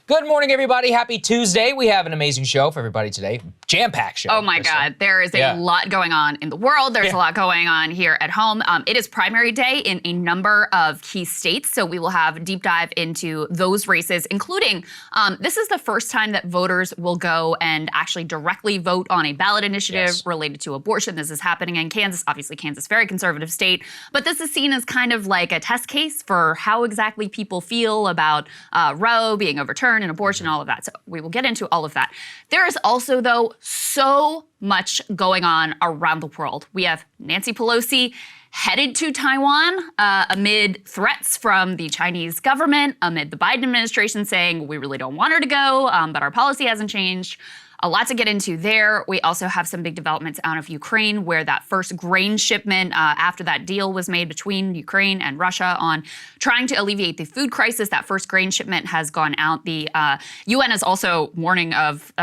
Good morning, everybody. Happy Tuesday. We have an amazing show for everybody today. Jam-packed show. Oh my God. There is a lot going on in the world. There's a lot going on here at home. It is primary day in a number of key states, so we will have a deep dive into those races, including this is the first time that voters will go and actually directly vote on a ballot initiative related to abortion. This is happening in Kansas. Obviously, Kansas, very conservative state, but this is seen as kind of like a test case for how exactly people feel about Roe being overturned and abortion, all of that. So we will get into all of that. There is also, though, so much going on around the world. We have Nancy Pelosi headed to Taiwan amid threats from the Chinese government, amid the Biden administration saying we really don't want her to go, but our policy hasn't changed. A lot to get into there. We also have some big developments out of Ukraine, where that first grain shipment after that deal was made between Ukraine and Russia on trying to alleviate the food crisis, that first grain shipment has gone out. The UN is also warning of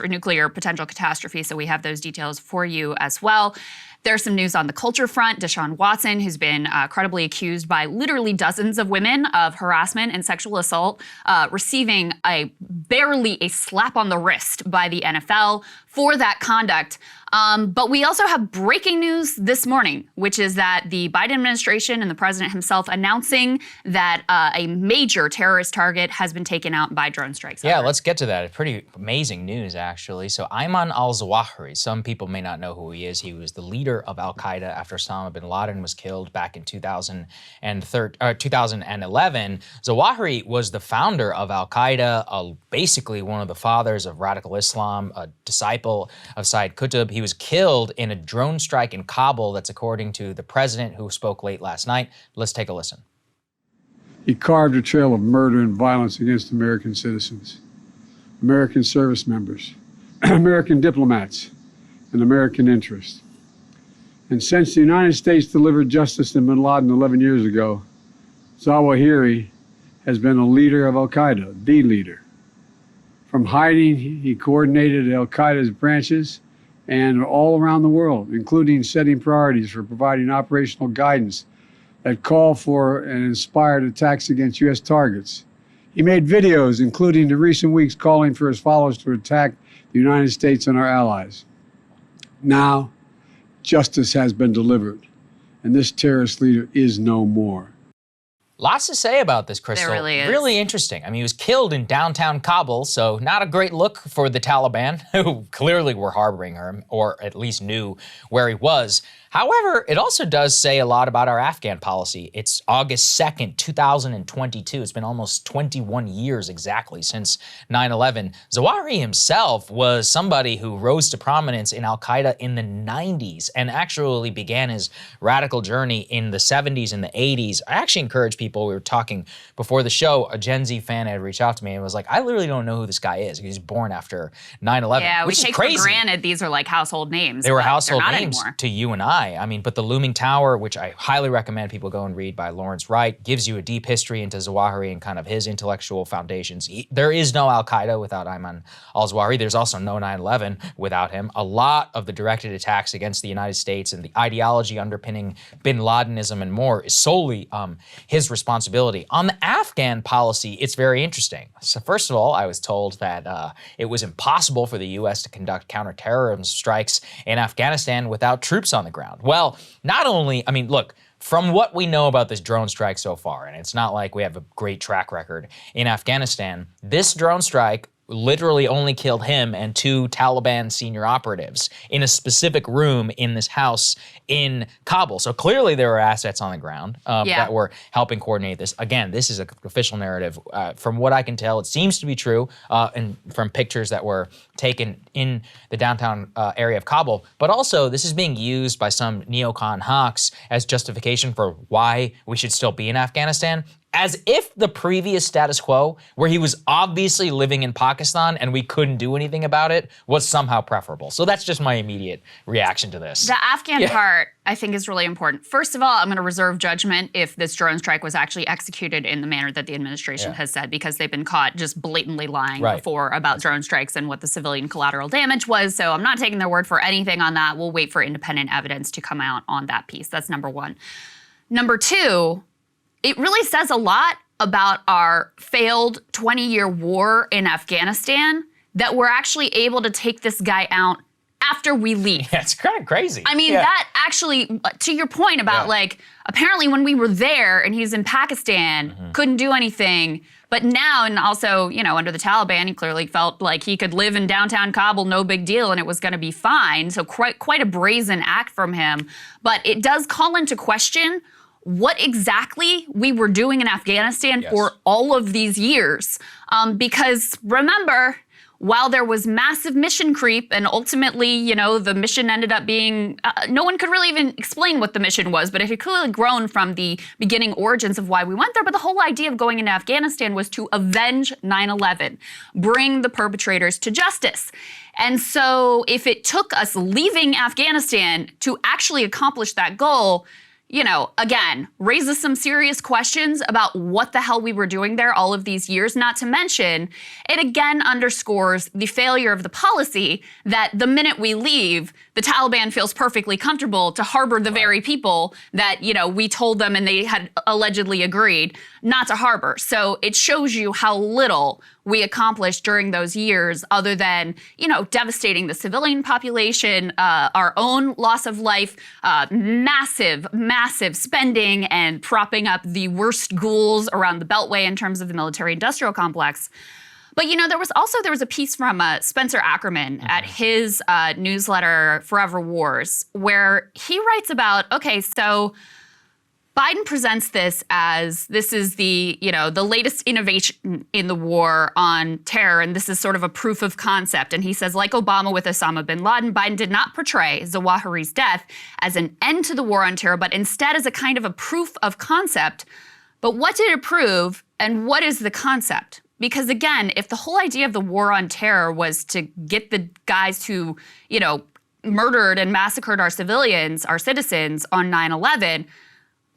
nuclear potential catastrophe, so we have those details for you as well. There's some news on the culture front. Deshaun Watson, who's been credibly accused by literally dozens of women of harassment and sexual assault, receiving barely a slap on the wrist by the NFL for that conduct. But we also have breaking news this morning, which is that the Biden administration and the president himself announcing that a major terrorist target has been taken out by drone strikes. Yeah, let's get to that. Pretty amazing news, actually. So Ayman al-Zawahiri, some people may not know who he is. He was the leader of Al-Qaeda after Osama bin Laden was killed back in 2011. Zawahiri was the founder of Al-Qaeda, basically one of the fathers of radical Islam, a disciple of Sayyid Qutb. He was killed in a drone strike in Kabul. That's according to the president, who spoke late last night. Let's take a listen. He carved a trail of murder and violence against American citizens, American service members, American diplomats, and American interests. And since the United States delivered justice to bin Laden 11 years ago, Zawahiri has been a leader of Al-Qaeda, the leader. From hiding, he coordinated Al-Qaeda's branches and all around the world, including setting priorities for providing operational guidance that call for and inspired attacks against U.S. targets. He made videos, including in recent weeks, calling for his followers to attack the United States and our allies. Now, justice has been delivered, and this terrorist leader is no more. Lots to say about this, Krystal. There really is. Really interesting. I mean, he was killed in downtown Kabul, so not a great look for the Taliban, who clearly were harboring him, or at least knew where he was. However, it also does say a lot about our Afghan policy. It's August 2nd, 2022. It's been almost 21 years exactly since 9/11. Zawahiri himself was somebody who rose to prominence in Al-Qaeda in the 90s and actually began his radical journey in the 70s and the 80s. I actually encourage people, we were talking before the show, a Gen Z fan had reached out to me and was like, I literally don't know who this guy is. He was born after 9/11, Yeah, which we is take crazy. for granted these are like household names. They were household not names anymore. to you and I. I mean, but The Looming Tower, which I highly recommend people go and read by Lawrence Wright, gives you a deep history into Zawahiri and kind of his intellectual foundations. There is no Al-Qaeda without Ayman al-Zawahiri. There's also no 9/11 without him. A lot of the directed attacks against the United States and the ideology underpinning bin Ladenism and more is solely his responsibility. On the Afghan policy, it's very interesting. So first of all, I was told that it was impossible for the U.S. to conduct counterterrorism strikes in Afghanistan without troops on the ground. Well, not only, I mean, look, from what we know about this drone strike so far, and it's not like we have a great track record in Afghanistan, this drone strike literally only killed him and 2 Taliban senior operatives in a specific room in this house in Kabul. So clearly there were assets on the ground that were helping coordinate this. Again, this is an official narrative. From what I can tell, it seems to be true, and from pictures that were taken in the downtown area of Kabul. But also, this is being used by some neocon hawks as justification for why we should still be in Afghanistan. As if the previous status quo, where he was obviously living in Pakistan and we couldn't do anything about it, was somehow preferable. So that's just my immediate reaction to this. The Afghan part, I think, is really important. First of all, I'm going to reserve judgment if this drone strike was actually executed in the manner that the administration has said, because they've been caught just blatantly lying before about drone strikes and what the civilian collateral damage was. So I'm not taking their word for anything on that. We'll wait for independent evidence to come out on that piece. That's number one. Number two, it really says a lot about our failed 20-year war in Afghanistan that we're actually able to take this guy out after we leave. Yeah, it's kind of crazy. I mean, that actually, to your point about like, apparently when we were there and he's in Pakistan, couldn't do anything. But now, and also, you know, under the Taliban, he clearly felt like he could live in downtown Kabul, no big deal, and it was going to be fine. So quite a brazen act from him. But it does call into question what exactly we were doing in Afghanistan for all of these years. Because remember, while there was massive mission creep and ultimately, you know, the mission ended up being, no one could really even explain what the mission was, but it had clearly grown from the beginning origins of why we went there. But the whole idea of going into Afghanistan was to avenge 9/11, bring the perpetrators to justice. And so if it took us leaving Afghanistan to actually accomplish that goal, you know, again, raises some serious questions about what the hell we were doing there all of these years, not to mention, it again underscores the failure of the policy that the minute we leave, the Taliban feels perfectly comfortable to harbor the very people that, you know, we told them and they had allegedly agreed not to harbor. So it shows you how little we accomplished during those years other than, you know, devastating the civilian population, our own loss of life, massive spending and propping up the worst ghouls around the Beltway in terms of the military-industrial complex. But, you know, there was a piece from Spencer Ackerman at his newsletter, Forever Wars, where he writes about, okay, so Biden presents this as this is the, you know, the latest innovation in the war on terror, and this is sort of a proof of concept. And he says, like Obama with Osama bin Laden, Biden did not portray Zawahiri's death as an end to the war on terror, but instead as a kind of a proof of concept. But what did it prove, and what is the concept? Because again, if the whole idea of the war on terror was to get the guys who, you know, murdered and massacred our civilians, our citizens on 9/11,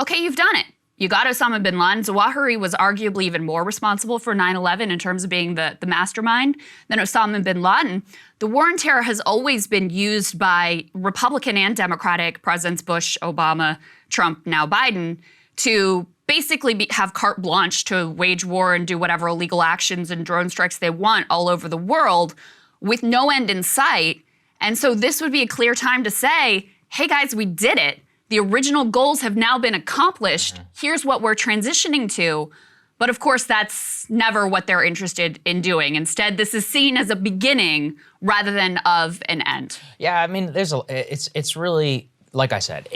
okay, you've done it. You got Osama bin Laden. Zawahiri was arguably even more responsible for 9/11 in terms of being the mastermind than Osama bin Laden. The war on terror has always been used by Republican and Democratic presidents, Bush, Obama, Trump, now Biden, to basically have carte blanche to wage war and do whatever illegal actions and drone strikes they want all over the world with no end in sight. And so this would be a clear time to say, hey guys, we did it. The original goals have now been accomplished. Here's what we're transitioning to. But of course, that's never what they're interested in doing. Instead, this is seen as a beginning rather than of an end. Yeah, I mean, it's really, like I said,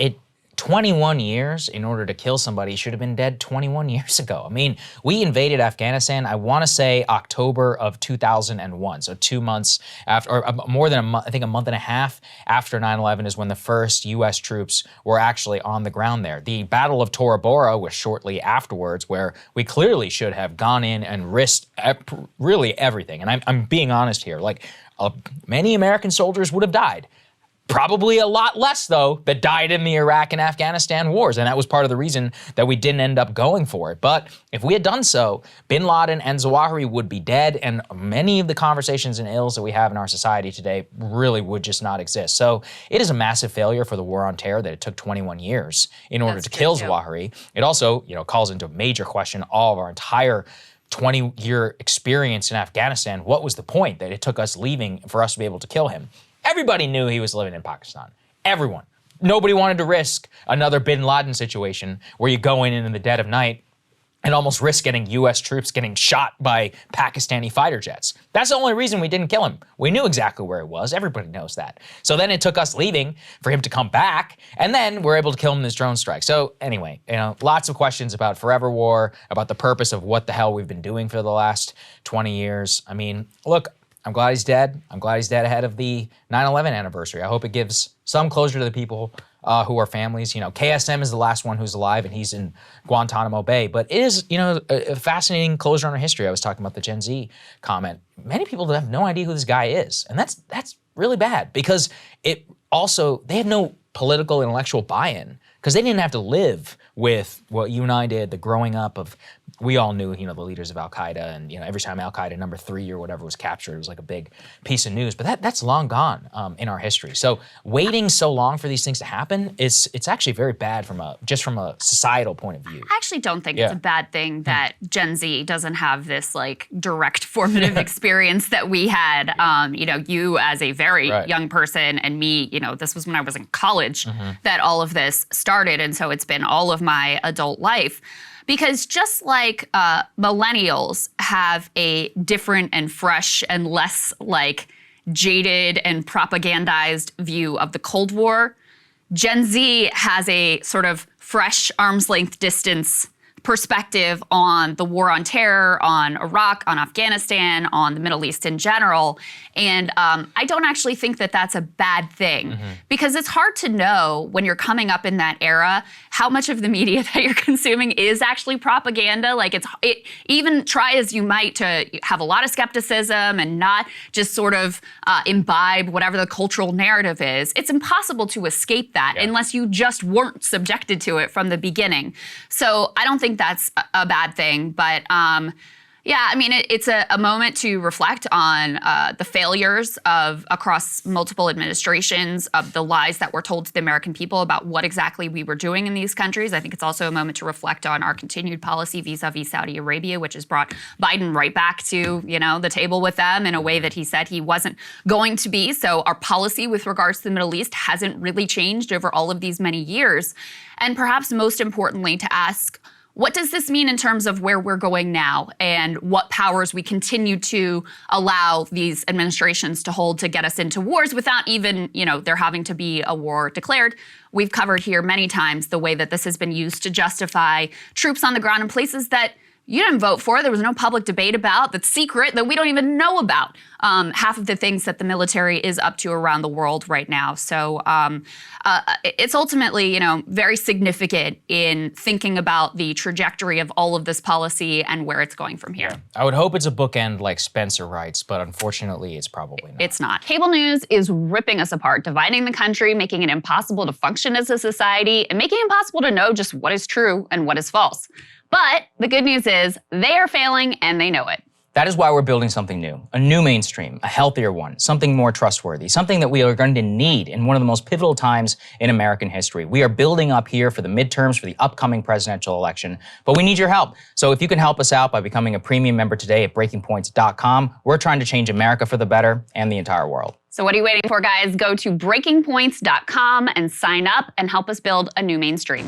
21 years in order to kill somebody should have been dead 21 years ago. I mean, we invaded Afghanistan, I want to say October of 2001. So 2 months after, or more than a month, I think a month and a half after 9/11 is when the first U.S. troops were actually on the ground there. The Battle of Tora Bora was shortly afterwards, where we clearly should have gone in and risked really everything. And I'm being honest here, like many American soldiers would have died. Probably a lot less, though, that died in the Iraq and Afghanistan wars, and that was part of the reason that we didn't end up going for it. But if we had done so, bin Laden and Zawahiri would be dead, and many of the conversations and ills that we have in our society today really would just not exist. So it is a massive failure for the war on terror that it took 21 years in order to kill Zawahiri. It also, you know, calls into major question all of our entire 20-year experience in Afghanistan. What was the point that it took us leaving for us to be able to kill him? Everybody knew he was living in Pakistan. Everyone. Nobody wanted to risk another bin Laden situation where you go in the dead of night and almost risk getting U.S. troops getting shot by Pakistani fighter jets. That's the only reason we didn't kill him. We knew exactly where he was. Everybody knows that. So then it took us leaving for him to come back, and then we're able to kill him in this drone strike. So anyway, you know, lots of questions about Forever War, about the purpose of what the hell we've been doing for the last 20 years. I mean, look, I'm glad he's dead. I'm glad he's dead ahead of the 9/11 anniversary. I hope it gives some closure to the people who are families. You know, KSM is the last one who's alive, and he's in Guantanamo Bay. But it is, you know, a fascinating closure on our history. I was talking about the Gen Z comment. Many people have no idea who this guy is, and that's really bad because it also, they had no political, intellectual buy-in because they didn't have to live with what you and I did, the growing up of, we all knew, the leaders of Al-Qaeda, and every time Al-Qaeda number 3 or whatever was captured, it was like a big piece of news. But that's long gone in our history. So waiting so long for these things to happen, it's actually very bad from a societal point of view. I actually don't think it's a bad thing that Gen Z doesn't have this like direct formative experience that we had. You as a very young person, and me, this was when I was in college that all of this started, and so it's been all of my adult life. Because just like millennials have a different and fresh and less like jaded and propagandized view of the Cold War, Gen Z has a sort of fresh arm's length distance perspective on the war on terror, on Iraq, on Afghanistan, on the Middle East in general. And I don't actually think that that's a bad thing, because it's hard to know when you're coming up in that era how much of the media that you're consuming is actually propaganda. Like even try as you might to have a lot of skepticism and not just sort of imbibe whatever the cultural narrative is. It's impossible to escape that unless you just weren't subjected to it from the beginning. So I don't think that's a bad thing, but it's a moment to reflect on the failures of across multiple administrations, of the lies that were told to the American people about what exactly we were doing in these countries. I think it's also a moment to reflect on our continued policy vis-a-vis Saudi Arabia, which has brought Biden right back to, the table with them in a way that he said he wasn't going to be. So our policy with regards to the Middle East hasn't really changed over all of these many years. And perhaps most importantly, to ask, what does this mean in terms of where we're going now and what powers we continue to allow these administrations to hold to get us into wars without even, there having to be a war declared? We've covered here many times the way that this has been used to justify troops on the ground in places that you didn't vote for, there was no public debate about, that's secret, that we don't even know about. Half of the things that the military is up to around the world right now. So it's ultimately, very significant in thinking about the trajectory of all of this policy and where it's going from here. Yeah. I would hope it's a bookend like Spencer writes, but unfortunately it's probably not. It's not. Cable news is ripping us apart, dividing the country, making it impossible to function as a society, and making it impossible to know just what is true and what is false. But the good news is they are failing and they know it. That is why we're building something new, a new mainstream, a healthier one, something more trustworthy, something that we are going to need in one of the most pivotal times in American history. We are building up here for the midterms, for the upcoming presidential election, but we need your help. So if you can help us out by becoming a premium member today at breakingpoints.com, we're trying to change America for the better and the entire world. So what are you waiting for, guys? Go to breakingpoints.com and sign up and help us build a new mainstream.